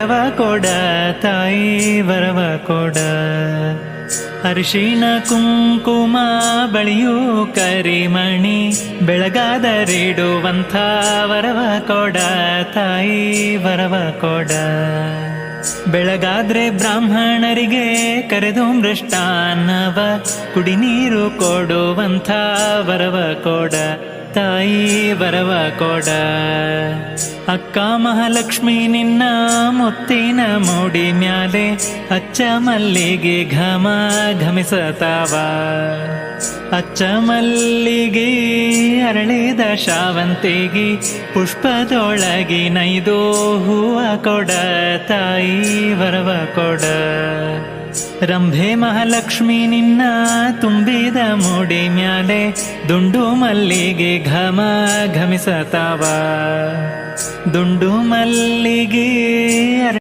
ವರವ ಕೊಡ ತಾಯಿ ವರವ ಕೊಡ. ಅರಿಶಿಣ ಕುಂಕುಮ ಬಳಿಯೂ ಕರಿಮಣಿ ಬೆಳಗಾದರಿಡುವಂಥ ವರವ ಕೊಡ ತಾಯಿ ವರವ ಕೊಡ. ಬೆಳಗಾದ್ರೆ ಬ್ರಾಹ್ಮಣರಿಗೆ ಕರೆದು ಮೃಷ್ಟಾನ್ನವ ಕುಡಿ ನೀರು ಕೊಡುವಂಥ ವರವ ಕೊಡ ತಾಯಿ ವರವ ಕೊಡ. ಅಕ್ಕ ಮಹಾಲಕ್ಷ್ಮಿ ನಿನ್ನ ಮುತ್ತಿನ ಮೂಡಿ ಮ್ಯಾಲೆ ಅಚ್ಚ ಮಲ್ಲಿಗೆ ಘಮ ಘಮಿಸತಾವ. ಅಚ್ಚ ಮಲ್ಲಿಗೆ ಅರಳಿದ ಶಾವಂತಿಗೆ ಪುಷ್ಪದೊಳಗಿ ನೈದು ಹೂವ ಕೊಡ ತಾಯಿ ವರವ ಕೊಡ. ರಂಭೆ ಮಹಾಲಕ್ಷ್ಮಿ ನಿನ್ನ ತುಂಬಿದ ಮೂಡಿ ಮ್ಯಾಲೆ ದುಂಡು ಮಲ್ಲಿಗೆ ಘಮ ಘಮಿಸತಾವ. ದುಂಡು ಮಲ್ಲಿಗೆ